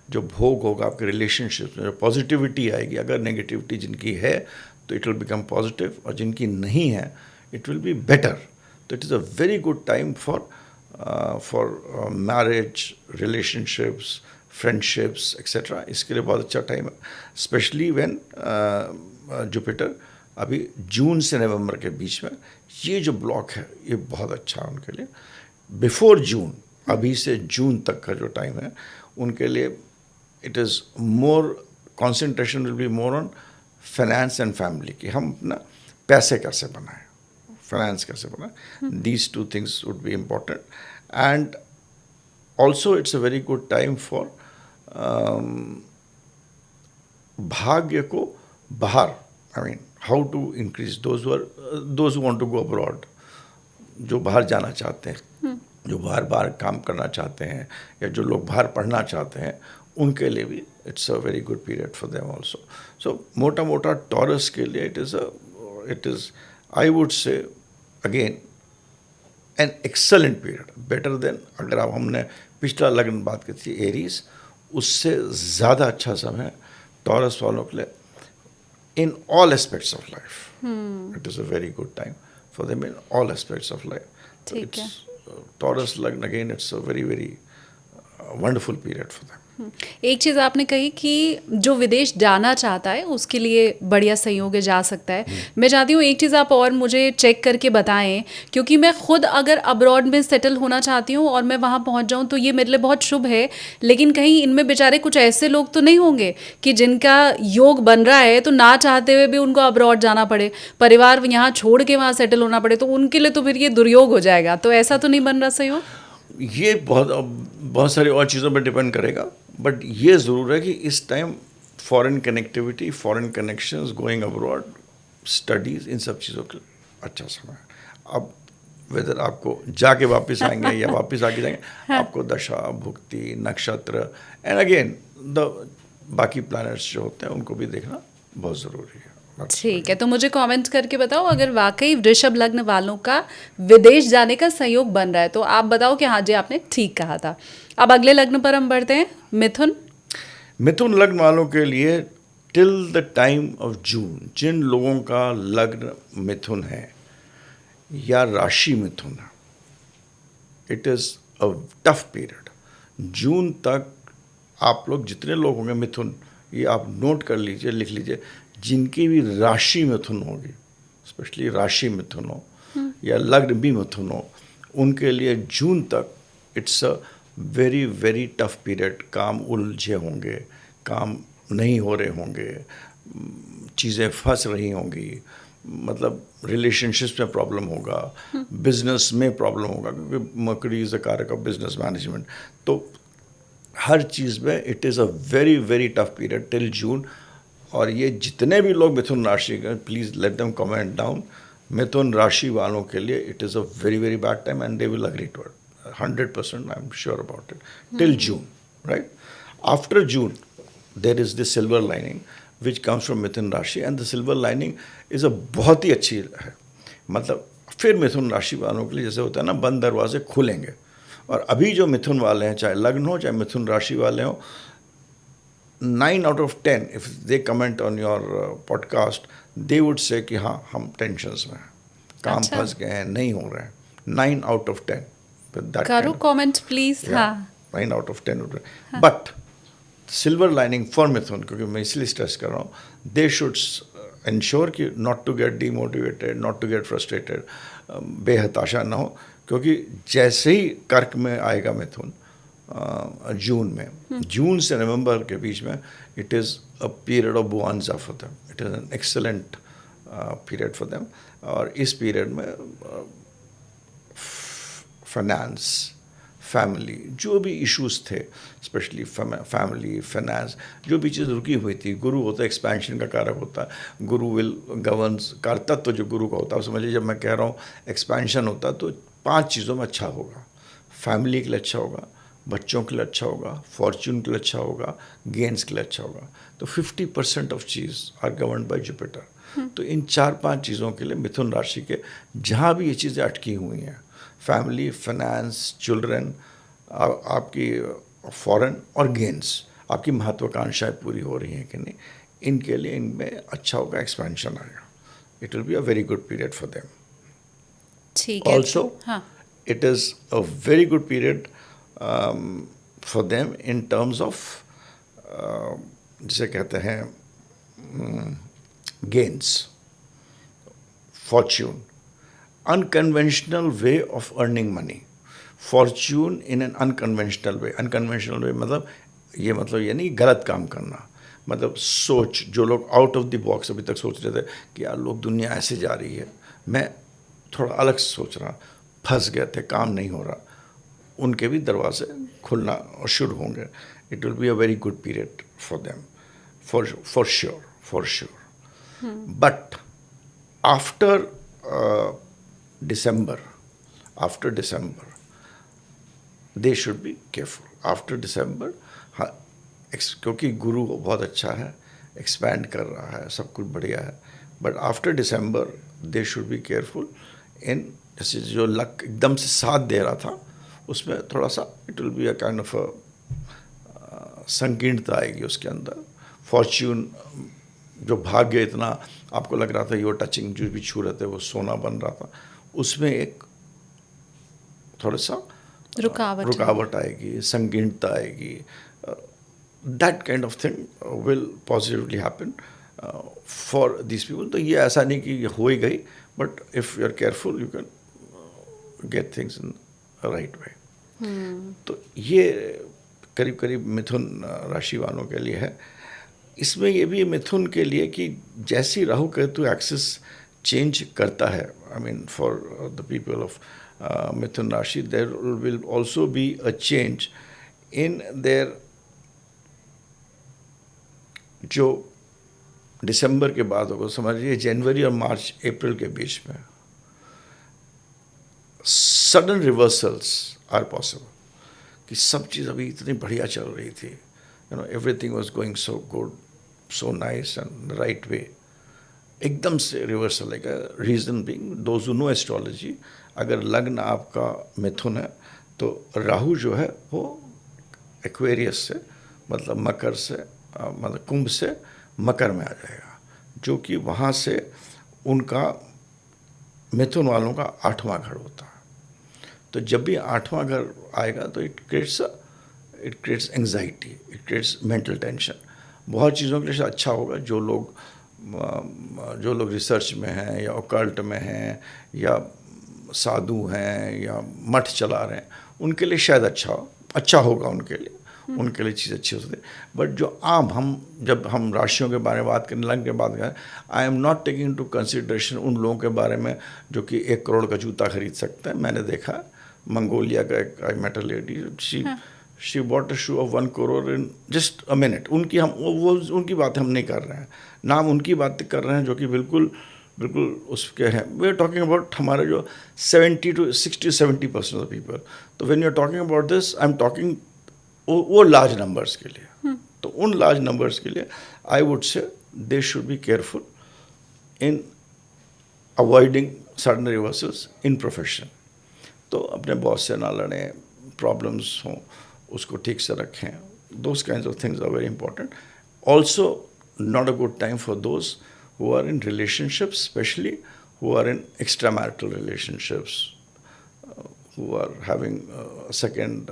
जो भोग होगा आपके रिलेशनशिप में, जो पॉजिटिविटी आएगी, अगर नेगेटिविटी जिनकी है तो इट विल बिकम पॉजिटिव, और जिनकी नहीं है इट विल बी बेटर। तो it is a very good time for marriage, relationships, friendships etcetera. इसके लिए बहुत अच्छा टाइम है, स्पेशली व्हेन जुपिटर अभी जून से नवंबर के बीच में, ये जो ब्लॉक है ये बहुत अच्छा है उनके लिए। बिफोर जून, अभी से जून तक का जो टाइम है उनके लिए, it is more concentration will be more on finance and family, कि हम अपना पैसे कैसे बनाएं, फाइनेंस कैसे बनाएं। These 2 things would be important. And also it's a very good time for भाग्य को बाहर, I mean how to increase those who want to go abroad, जो बाहर जाना चाहते हैं, जो बाहर बाहर काम करना चाहते हैं या जो लोग बाहर पढ़ना चाहते हैं, उनके लिए भी it's a very good period for them also. So मोटा मोटा टॉरस के लिए it is I would say again an excellent period, better than अगर आप हमने पिछला लग्न बात की थी एरीज, उससे ज़्यादा अच्छा समय टॉरस वालों के लिए in all aspects of life. It is a very good time for them in all aspects of life. ठीक है. टॉरस लग्न again it's a very very wonderful period for them. एक चीज़ आपने कही कि जो विदेश जाना चाहता है उसके लिए बढ़िया संयोग है, जा सकता है. मैं चाहती हूँ एक चीज़ आप और मुझे चेक करके बताएं, क्योंकि मैं खुद अगर अब्रॉड में सेटल होना चाहती हूँ और मैं वहाँ पहुँच जाऊँ तो ये मेरे लिए बहुत शुभ है. लेकिन कहीं इनमें बेचारे कुछ ऐसे लोग तो नहीं होंगे कि जिनका योग बन रहा है तो ना चाहते हुए भी उनको अब्रॉड जाना पड़े, परिवार यहाँ छोड़ के वहाँ सेटल होना पड़े, तो उनके लिए तो फिर ये दुर्योग हो जाएगा. तो ऐसा तो नहीं बन रहा संयोग? ये बहुत सारी और चीज़ों पर डिपेंड करेगा, बट ये ज़रूर है कि इस time foreign connectivity, foreign connections, going abroad, studies, इन सब चीज़ों के अच्छा समय है. अब वेदर आपको जाके वापस आएंगे या वापस आके जाएंगे, आपको दशा, भुक्ति, नक्षत्र एंड अगेन द बाकी प्लैनेट्स जो होते हैं उनको भी देखना बहुत ज़रूरी है. ठीक है, तो मुझे कमेंट करके बताओ अगर वाकई वृषभ लग्न वालों का विदेश जाने का संयोग बन रहा है, तो आप बताओ कि हाँ जी आपने ठीक कहा था. अब अगले लग्न पर हम बढ़ते हैं, मिथुन. मिथुन लग्न वालों के लिए till the time of June, जिन लोगों का लग्न मिथुन है या राशि मिथुन है, it is a tough period. June तक आप लोग जितने लोग होंगे मिथुन, ये आप नोट कर लीजिए, लिख लीजिए, जिनकी भी राशि मिथुन होगी, स्पेशली राशि मिथुन हो या लग्न भी मिथुन हो, उनके लिए जून तक it's a very very tough period. काम उलझे होंगे, काम नहीं हो रहे होंगे, चीज़ें फंस रही होंगी, मतलब रिलेशनशिप्स में प्रॉब्लम होगा, बिजनेस में प्रॉब्लम होगा, क्योंकि मर्करी इज़ अ कारक ऑफ बिजनेस मैनेजमेंट. तो हर चीज़ में it is a very very tough period till June. और ये जितने भी लोग मिथुन राशि के, please let them comment down. मिथुन राशि वालों के लिए it is a very very bad time and they will agree to it 100%. I am sure about it till June, right. After June there is this silver lining which comes from मिथुन राशि, and the silver lining is a बहुत ही अच्छी है. मतलब फिर मिथुन राशि वालों के लिए जैसे होता है ना, बंद दरवाजे खुलेंगे. और अभी जो मिथुन वाले हैं, चाहे लग्न हो चाहे मिथुन राशि वाले हों, 9 out of 10 if they comment on your podcast, they would say कि हाँ हम टेंशन्स में हैं, काम फंस गए हैं, नहीं हो रहे हैं. 9 out of 10. करो कमेंट प्लीज. हाँ, 9 out of 10 would. But silver lining for मिथुन, क्योंकि मैं इसलिए स्ट्रेस कर रहा हूँ, दे शुड इंश्योर कि not to get demotivated, not to get frustrated, बेहताशा ना हो. क्योंकि जैसे ही कर्क में आएगा मिथुन जून में, जून से नवंबर के बीच में, it is a period of bonanza for them. It is an excellent period for them. और इस पीरियड में फाइनेंस, फैमिली, जो भी इश्यूज थे, स्पेशली फैमिली, फाइनेंस, जो भी चीज़ रुकी हुई थी, गुरु होता है एक्सपेंशन का कारक होता है. गुरु विल गवर्न्स, कारतत्व जो गुरु का होता है, समझिए जब मैं कह रहा हूँ एक्सपेंशन होता है तो 5 चीज़ों में अच्छा होगा. फैमिली के लिए अच्छा होगा, बच्चों के लिए अच्छा होगा, फॉर्च्यून के लिए अच्छा होगा, गेंस के लिए अच्छा होगा. तो 50% ऑफ चीज़ आर गवर्नड बाय जुपिटर. तो इन 4-5 चीज़ों के लिए मिथुन राशि के जहाँ भी ये चीज़ें अटकी हुई हैं, फैमिली, फाइनेंस, चिल्ड्रन, आपकी फॉरेन और गेंस, आपकी महत्वाकांक्षाएं पूरी हो रही हैं कि नहीं, इनके लिए इनमें अच्छा होगा, एक्सपेंशन आएगा. It will be a very good period for them. ठीक है. Also it is a very good period for them in terms of जिसे कहते हैं gains, fortune, unconventional way of earning money, fortune in an unconventional way. Unconventional way मतलब ये नहीं गलत काम करना, मतलब सोच, जो लोग आउट ऑफ द बॉक्स अभी तक सोच रहे थे कि यार लोग दुनिया ऐसे जा रही है, मैं थोड़ा अलग सोच रहा, फंस गए थे, काम नहीं हो रहा, उनके भी दरवाजे खुलना और शुरू होंगे. It will be a very good period for them, for sure. But after December, they should be careful after December. हाँ, क्योंकि गुरु बहुत अच्छा है, एक्सपैंड कर रहा है, सब कुछ बढ़िया है, but after December they should be careful in, जैसे जो लक एकदम से साथ दे रहा था उसमें थोड़ा सा it will be a kind of संकीर्णता आएगी उसके अंदर। फॉर्च्यून, जो भाग्य इतना आपको लग रहा था योर टचिंग, जो भी छू रहे थे वो सोना बन रहा था, उसमें एक थोड़ा सा रुकावट आएगी, संकीर्णता आएगी। That kind of thing will positively happen for this people. तो ये ऐसा नहीं कि हो ही गई, but if you are careful you can get things in right way. तो ये करीब करीब मिथुन राशि वालों के लिए है। इसमें ये भी मिथुन के लिए कि जैसी राहु केतु एक्सिस चेंज करता है, I mean for the people of Mithun rashi there will also be a change in there, जो दिसंबर के बाद होगा, समझिए जनवरी और मार्च अप्रैल के बीच में सडन रिवर्सल्स आर पॉसिबल। कि सब चीज़ अभी इतनी बढ़िया चल रही थी, you know everything was going so good, so nice and right way, एकदम से रिवर्सल आएगा। Reason being those who no astrology, अगर लग्न आपका मिथुन है तो राहु जो है वो एक्वेरियस से, मतलब मकर से, मतलब कुंभ से मकर में आ जाएगा, जो कि वहाँ से उनका मिथुन वालों का 8वां घर होता है। तो जब भी 8वां घर आएगा तो it creates anxiety, it creates mental tension. बहुत चीज़ों के लिए अच्छा होगा, जो लोग रिसर्च में हैं या ऑकल्ट में हैं या साधु हैं या मठ चला रहे हैं, उनके लिए शायद अच्छा होगा उनके लिए चीज़ अच्छी हो सकती है। बट जो आम जब हम राशियों के बारे में बात करें, लग्न के बात करें, I am not taking to consideration उन लोगों के बारे में जो कि 1 करोड़ का जूता खरीद सकते हैं। मैंने देखा मंगोलिया का एक, I met a lady, she bought a shoe of 1 crore in just a minute. उनकी बातें हम नहीं कर रहे हैं, ना हम उनकी बातें कर रहे हैं जो कि बिल्कुल उसके हैं। वी आर टॉकिंग अबाउट हमारे जो 60-70% ऑफ पीपल। तो when you are talking about this, I am talking वो लार्ज नंबर्स के लिए। तो उन लार्ज नंबर्स के लिए आई वुड से they should be careful in avoiding sudden reversals in profession. तो अपने बॉस से ना लड़ें, प्रॉब्लम्स हों उसको ठीक से रखें। Those kinds of things are very important. Also not a good time for those who are in relationships, especially who are in extramarital relationships, who are having a second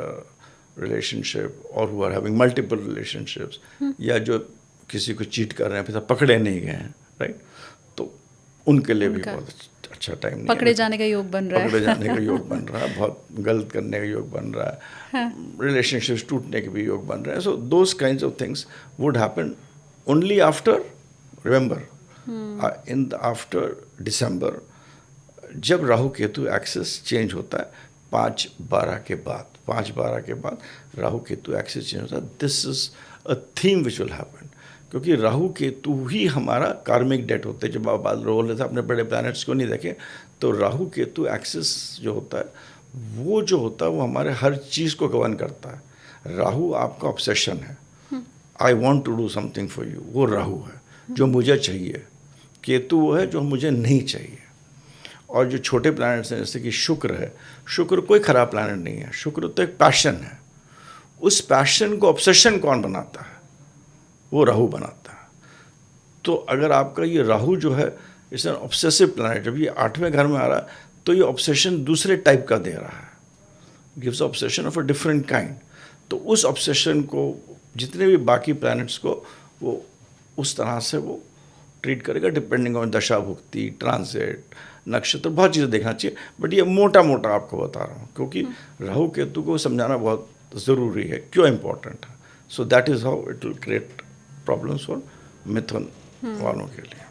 relationship, or who are having multiple relationships, या जो किसी को चीट कर रहे हैं फिर पकड़े नहीं गए हैं, राइट? तो उनके लिए भी बहुत अच्छा टाइम नहीं है। पकड़े जाने का योग बन रहा है, पकड़े जाने का योग बन रहा है, बहुत गलत करने का योग बन रहा है, रिलेशनशिप्स टूटने के भी योग बन रहे हैं। So those kinds of things would happen only after, remember, in after December, जब राहु केतु एक्सिस चेंज होता है 5/12 के बाद राहु केतु एक्सिस चेंज होता है। This is a theme which will happen, क्योंकि राहु केतु ही हमारा कार्मिक डेट होते हैं। जब आप बात रोल लेते हैं, अपने बड़े प्लैनेट्स को नहीं देखें तो राहु केतु एक्सिस जो होता है वो हमारे हर चीज़ को गवर्न करता है। राहु आपका ऑब्सेशन है, I want to do something for you, वो राहु है जो मुझे चाहिए। केतु वो है जो मुझे नहीं चाहिए। और जो छोटे प्लैनेट्स हैं जैसे कि शुक्र है, शुक्र कोई ख़राब प्लैनेट नहीं है, शुक्र तो एक पैशन है। उस पैशन को ऑब्सेशन कौन बनाता है? वो राहु बनाता है। तो अगर आपका ये राहु जो है इट्स एन ऑब्सेसिव प्लैनेट, जब ये 8वें घर में आ रहा है तो ये ऑब्सेशन दूसरे टाइप का दे रहा है, gives obsession of a different kind. तो उस ऑब्सेशन को जितने भी बाकी प्लैनेट्स को वो उस तरह से वो ट्रीट करेगा, डिपेंडिंग ऑन दशा भुक्ति, ट्रांजिट, नक्षत्र, बहुत चीज़ें देखना चाहिए। बट ये मोटा आपको बता रहा हूँ क्योंकि राहु केतु को समझाना बहुत ज़रूरी है, क्यों इम्पोर्टेंट है। So that is how it will create problems for Mithun वालों के लिए।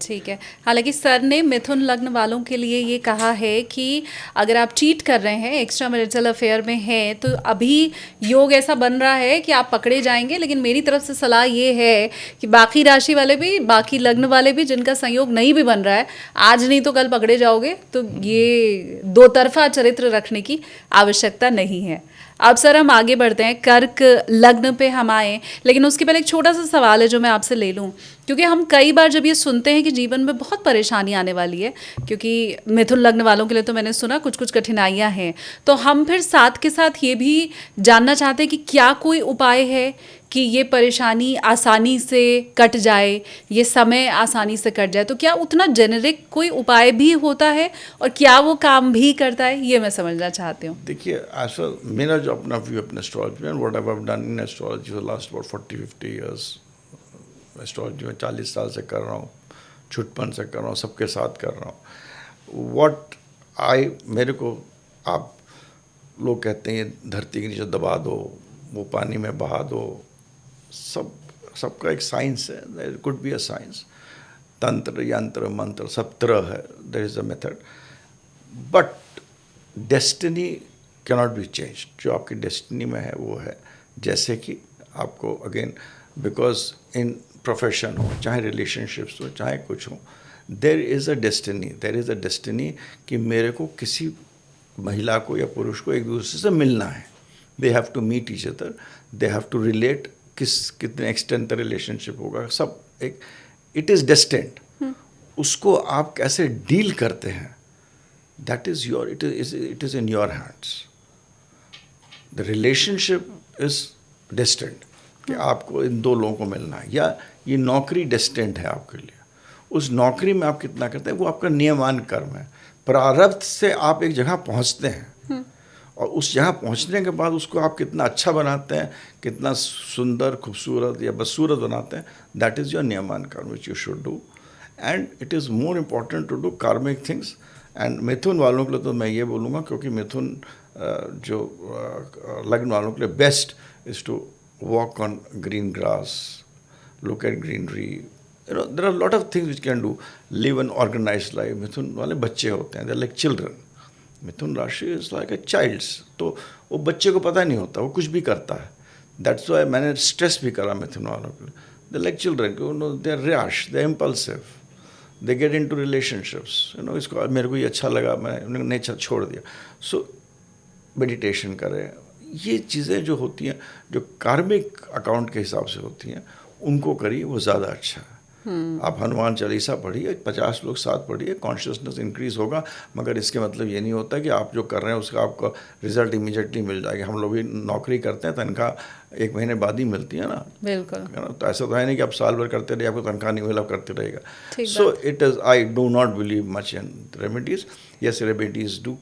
ठीक है। हालांकि सर ने मिथुन लग्न वालों के लिए ये कहा है कि अगर आप चीट कर रहे हैं, एक्स्ट्रा मैरिटल अफेयर में हैं, तो अभी योग ऐसा बन रहा है कि आप पकड़े जाएंगे। लेकिन मेरी तरफ से सलाह ये है कि बाकी राशि वाले भी, बाकी लग्न वाले भी जिनका संयोग नहीं भी बन रहा है, आज नहीं तो कल पकड़े जाओगे। तो ये दो तरफा चरित्र रखने की आवश्यकता नहीं है। अब सर हम आगे बढ़ते हैं, कर्क लग्न पे हम आए, लेकिन उसके पहले एक छोटा सा सवाल है जो मैं आपसे ले लूं, क्योंकि हम कई बार जब ये सुनते हैं कि जीवन में बहुत परेशानी आने वाली है, क्योंकि मिथुन लग्न वालों के लिए तो मैंने सुना कुछ कुछ कठिनाइयां हैं, तो हम फिर साथ के साथ ये भी जानना चाहते हैं कि क्या कोई उपाय है कि ये परेशानी आसानी से कट जाए, ये समय आसानी से कट जाए, तो क्या उतना जेनेरिक कोई उपाय भी होता है और क्या वो काम भी करता है, ये मैं समझना चाहती हूँ। देखिए ऐसा मेरा जो अपना व्यू अपने एस्ट्रोलॉजी में, what I have done in astrology for last about 40-50 years, astrology में 40 साल से कर रहा हूँ, छुटपन से कर रहा हूँ, सबके साथ कर रहा हूँ। मेरे को आप लोग कहते हैं ये धरती के नीचे दबा दो, वो पानी में बहा दो, सबका एक साइंस है, there could be a science, तंत्र यंत्र मंत्र सब तरह है, there is a method, but destiny cannot be change. जो आपकी डेस्टिनी में है वो है, जैसे कि आपको अगेन बिकॉज इन प्रोफेशन हो, चाहे रिलेशनशिप्स हो, चाहे कुछ हो, देयर इज़ अ डेस्टिनी कि मेरे को किसी महिला को या पुरुष को एक दूसरे से मिलना है, they have to meet each other, they have to relate, कितने एक्सटेंट रिलेशनशिप होगा, सब एक इट इज़ डेस्टिन्ड। उसको आप कैसे डील करते हैं, that is your, it is in your hands. The relationship is destined कि आपको इन दो लोगों को मिलना है, या ये नौकरी डेस्टिन्ड है आपके लिए, उस नौकरी में आप कितना करते हैं वो आपका नियमान कर्म है। प्रारब्ध से आप एक जगह पहुंचते हैं और उस जगह पहुंचने के बाद उसको आप कितना अच्छा बनाते हैं, कितना सुंदर खूबसूरत या बदसूरत बनाते हैं, दैट इज़ योर नियमान karma which you should do, and it is more important to do karmic things. And मिथुन वालों के लिए तो मैं ये बोलूँगा, क्योंकि मिथुन जो लग्न वालों के लिए best is to walk on green grass, look at greenery, there are a lot of things which can do, live an organized life। मिथुन वाले बच्चे होते हैं, they're like children, मिथुन राशि is like a child's, तो वो बच्चे को पता नहीं होता, वो कुछ भी करता है, that's why मैंने स्ट्रेस भी करा मिथुन वालों के लिए, they're like children, they're rash, they're impulsive, they get into relationships, इसको मेरे को ये अच्छा लगा, मैं नहीं छोड़ दिया। So मेडिटेशन करें, ये चीज़ें जो होती हैं, जो कार्मिक अकाउंट के हिसाब से होती हैं, उनको करिए, वो ज़्यादा अच्छा है। आप हनुमान चालीसा पढ़िए, 50 लोग साथ पढ़िए, कॉन्शियसनेस इंक्रीज होगा, मगर इसके मतलब ये नहीं होता कि आप जो कर रहे हैं उसका आपको रिजल्ट इमीडिएटली मिल जाएगा। हम लोग भी नौकरी करते हैं, तनख्वाह 1 महीने बाद ही मिलती है ना, बिल्कुल, है ना, तो ऐसा तो है नहीं कि आप साल भर करते रहिए आपको तनख्वाह नहीं मिला, करते रहेगा। So it is, I do not believe much in remedies. Yes, remedies do,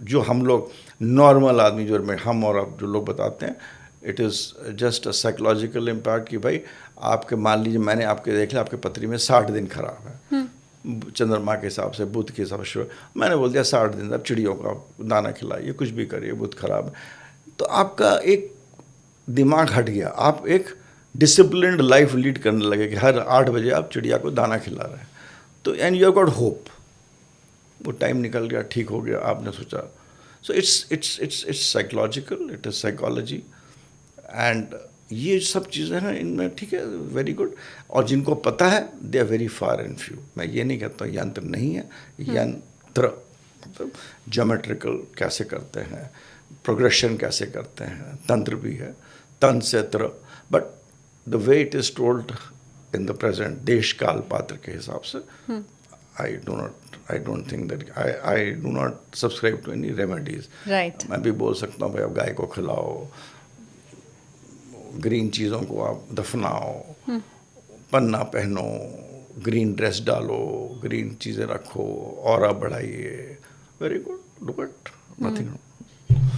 जो हम लोग नॉर्मल आदमी, जो हम और आप जो लोग बताते हैं, it is just a psychological impact कि भाई आपके, मान लीजिए मैंने आपके देख लिया आपके पत्री में 60 दिन खराब है, चंद्रमा के हिसाब से, बुध के हिसाब से, मैंने बोल दिया 60 दिन अब चिड़ियों का दाना खिलाइए, कुछ भी करिए, बुध खराब है, तो आपका एक दिमाग हट गया, आप एक डिसिप्लिन्ड लाइफ लीड करने लगे कि हर 8 बजे आप चिड़िया को दाना खिला रहे हैं, तो and you have got hope, वो टाइम निकल गया, ठीक हो गया, आपने सोचा। So it's psychological, it is psychology, and ये सब चीज़ें हैं इनमें, ठीक है, वेरी गुड। और जिनको पता है they are very far and few. मैं ये नहीं कहता यंत्र नहीं है, यंत्र मतलब ज्योमेट्रिकल कैसे करते हैं, प्रोग्रेशन कैसे करते हैं, तंत्र भी है, तन से त्र, but the way it is told in the present, देश काल पात्र के हिसाब से, I don't think that I do not subscribe to any remedies. Right. मैं भी बोल सकता हूँ भाई आप गाय को खिलाओ, ग्रीन चीज़ों को आप दफनाओ, पन्ना पहनो, ग्रीन ड्रेस डालो, ग्रीन चीज़ें रखो, ऑरा बढ़ाइए, very good, do it, nothing.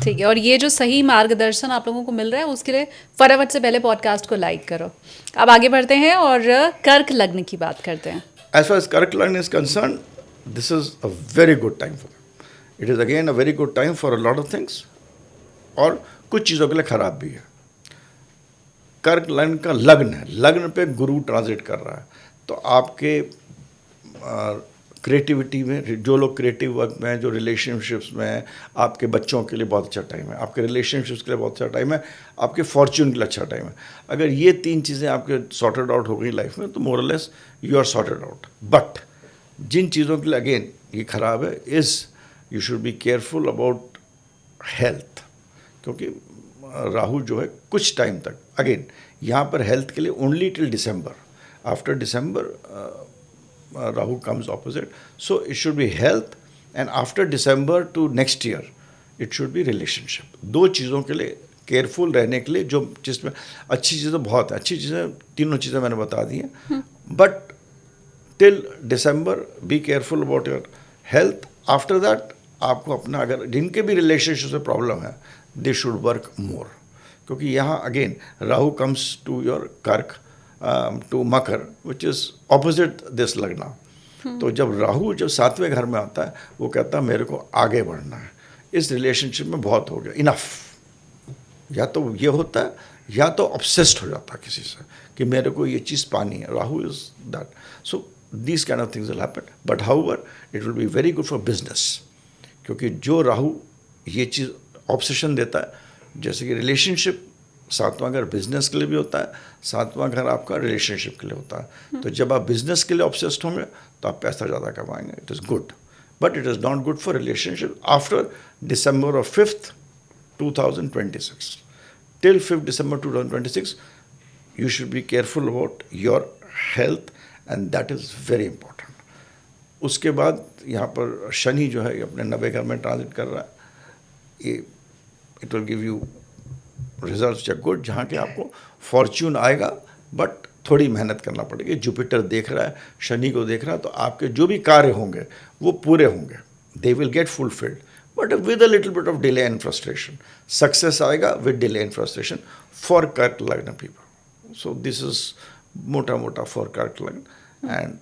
ठीक है, और ये जो सही मार्गदर्शन आप लोगों को मिल रहा है उसके लिए फटाफट से पहले पॉडकास्ट को लाइक करो। अब आगे बढ़ते हैं और कर्क लग्न की बात करते हैं। As far as Kark Lagna is concerned, this is a very good time for them. It is again a very good time for a lot of things, और कुछ चीज़ों के लिए खराब भी है। कर्क लग्न का लग्न है, लग्न पे गुरु ट्रांजिट कर रहा है, तो आपके क्रिएटिविटी में, जो लोग क्रिएटिव वर्क में हैं, जो रिलेशनशिप्स में हैं, आपके बच्चों के लिए बहुत अच्छा टाइम है, आपके रिलेशनशिप्स के लिए बहुत अच्छा टाइम है, आपके फॉर्च्यून के लिए अच्छा टाइम है। अगर ये 3 चीज़ें आपके सॉर्टेड आउट हो गई लाइफ में, तो मोर और less you are sorted out. But जिन चीज़ों के लिए अगेन ये खराब है, is you should be careful about health, क्योंकि राहु जो है कुछ टाइम तक, अगेन यहाँ पर हेल्थ के लिए only till December, after December Rahu comes opposite, so it should be health, and after December two next year it should be relationship. दो चीज़ों के लिए केयरफुल रहने के लिए, जो जिसमें अच्छी चीज़ें बहुत है, अच्छी चीज़ें तीनों चीज़ें मैंने बता दी हैं, but till December B careful about your health. After that आपको अपना, अगर जिनके भी रिलेशनशिप में प्रॉब्लम है, दे शुड वर्क मोर, क्योंकि यहाँ again Rahu comes to your Kark, to Makar, which is opposite this lagna. तो जब राहु जब 7वें घर में आता है, वो कहता है मेरे को आगे बढ़ना है, इस रिलेशनशिप में बहुत हो गया, इनफ। या तो ये होता है, या तो ऑब्सेस्ड हो जाता है किसी से कि मेरे को ये चीज़ पानी है। Rahu is that, so these kind of things will happen, but however it will be very good for business, क्योंकि जो राहु ये चीज़ ऑब्सेशन देता है, जैसे कि रिलेशनशिप 7वां घर बिजनेस के लिए भी होता है, 7वां घर आपका रिलेशनशिप के लिए होता है। तो जब आप बिजनेस के लिए ऑब्सेस्ड होंगे तो आप पैसा ज़्यादा कमाएंगे, it is good, but it is not good for relationship after December of 5th 2026 till 5th December 2026 you should be careful about your health, and that is very important. उसके बाद यहाँ पर शनि जो है अपने 90 घर में ट्रांजिट कर रहा है, ये it will give you result which are good, जहाँ के आपको फॉर्च्यून आएगा, बट थोड़ी मेहनत करना पड़ेगी। जुपिटर देख रहा है, शनि को देख रहा है, तो आपके जो भी कार्य होंगे वो पूरे होंगे, they will get fulfilled, but with a little bit of delay and frustration. Success आएगा with delay and frustration for Kark lagna people. So this is मोटा मोटा फॉर कर्क लग्न, and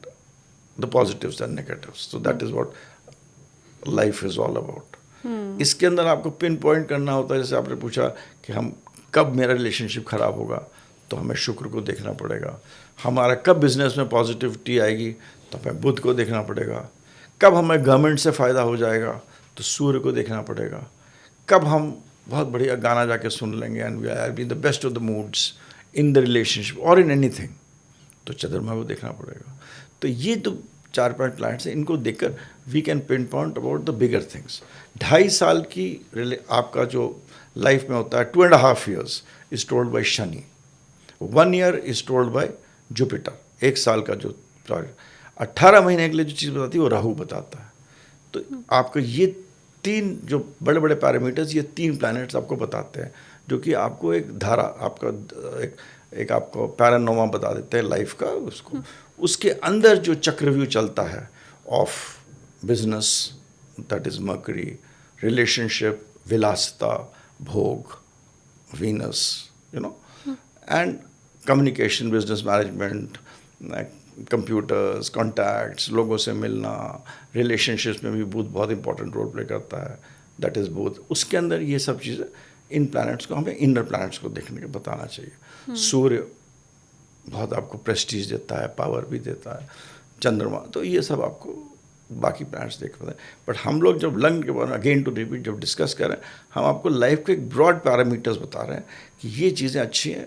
the positives and negatives, so that is what life is all about. इसके अंदर आपको पिन पॉइंट करना होता है, जैसे आपने पूछा कि हम कब मेरा रिलेशनशिप खराब होगा, तो हमें शुक्र को देखना पड़ेगा। हमारा कब बिजनेस में पॉजिटिविटी आएगी, तो हमें बुध को देखना पड़ेगा। कब हमें गवर्नमेंट से फ़ायदा हो जाएगा, तो सूर्य को देखना पड़ेगा। कब हम बहुत बढ़िया गाना जाके सुन लेंगे and we are be the best of the moods in the relationship और इन एनीथिंग, तो चंद्रमा को देखना पड़ेगा। तो ये तो 4-5 प्लैनेट्स हैं, इनको देखकर we can pinpoint about the bigger things. 2.5 साल की आपका जो लाइफ में होता है, 2.5 years is told by Shani, 1 year is told by Jupiter. 1 साल का जो 18 महीने के लिए जो चीज़ बताती है वो राहु बताता है। तो आपको ये 3 जो बड़े बड़े पैरामीटर्स, ये 3 प्लैनेट्स आपको बताते हैं, जो कि आपको एक धारा, आपका एक आपको पैरानोमा बता देते हैं लाइफ का। उसको उसके अंदर जो चक्रव्यूह चलता है of business, that is mercury, relationship, विलासिता, भोग, Venus, you know, and communication, business management, computers, contacts, लोगों से मिलना, रिलेशनशिप्स में भी बुध बहुत इंपॉर्टेंट रोल प्ले करता है, दैट इज़ बुध। उसके अंदर ये सब चीज़ें, इन प्लैनेट्स को हमें इनर प्लैनेट्स को देखने के बताना चाहिए। सूर्य बहुत आपको प्रेस्टीज देता है, पावर भी देता है, चंद्रमा, तो ये सब आपको बाकी प्लैनेट्स देख पाते हैं। बट हम लोग जब लग्न के बारे में अगेन टू रिपीट जब डिस्कस कर रहे हैं, हम आपको लाइफ के एक ब्रॉड पैरामीटर्स बता रहे हैं कि ये चीज़ें अच्छी हैं,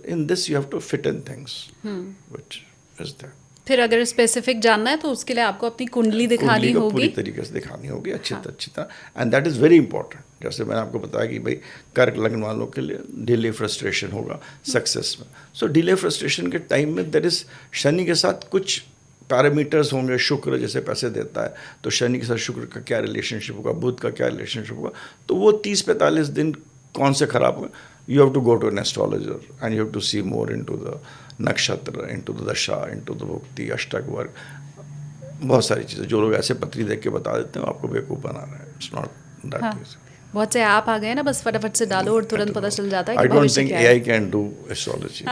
in this you have to fit in things which is there. फिर अगर स्पेसिफिक जानना है तो उसके लिए आपको अपनी कुंडली दिखानी होगी, पूरी तरीके से दिखानी होगी, अच्छी तरह, and that is very important. जैसे मैंने आपको बताया कि भाई कर्क लग्न वालों के लिए डिले फ्रस्ट्रेशन होगा सक्सेस में। सो डिले फ्रस्ट्रेशन के टाइम में देयर इज शनि के साथ कुछ पैरामीटर्स होंगे। शुक्र जैसे पैसे देता है, तो शनि के साथ शुक्र का क्या रिलेशनशिप होगा, बुध का क्या रिलेशनशिप होगा, तो वो 30-45 दिन कौन से खराब होंगे, you have to go to an astrologer and you have to see more into the nakshatra, into the dasha, into the bhukti, ashtak varga, बहुत सारी चीज़ें। जो लोग ऐसे पत्री देख के बता देते हैं, आपको बेवकूफ़ बना रहे हैं। It's not that easy. बहुत से ऐप आ गए ना, बस फटाफट से डालो और तुरंत पता चल जाता है आई कि डोंट भविष्य थिंक क्या है। AI can do astrology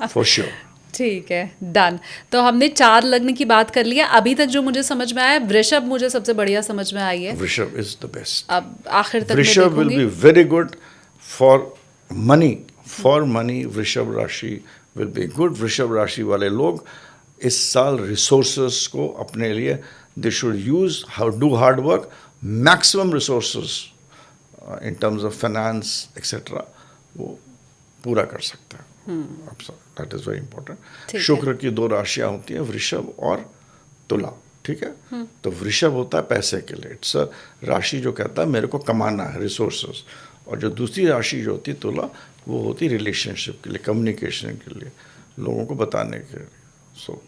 for sure. ठीक है, डन। तो हमने 4 लग्न की बात कर लिया। अभी तक जो मुझे समझ में आया, वृषभ मुझे सबसे बढ़िया समझ में आई है। वृषभ इज द बेस्ट। अब आखिर तक मैं वृषभ विल देखूंगी। Be very good for money. For money वृषभ राशि विल बी गुड। वृषभ राशि वाले लोग इस साल रिसोर्सेस को अपने लिए, they should use do hard work, maximum resources in terms of finance etcetera, वो पूरा कर सकता है। That is very important. शुक्र की 2 राशियां होती हैं, वृषभ और तुला, ठीक है। तो वृषभ होता है पैसे के लिए, इट्स अ राशि जो कहता है मेरे को कमाना है, रिसोर्सेस, और जो दूसरी राशि जो होती है तुला, वो होती है रिलेशनशिप के लिए, कम्युनिकेशन के लिए, लोगों को बताने के लिए. So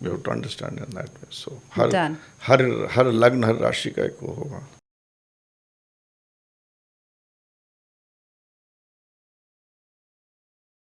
you have to understand in that way. So हर Done. हर हर लग्न, हर राशि का एक वो होगा.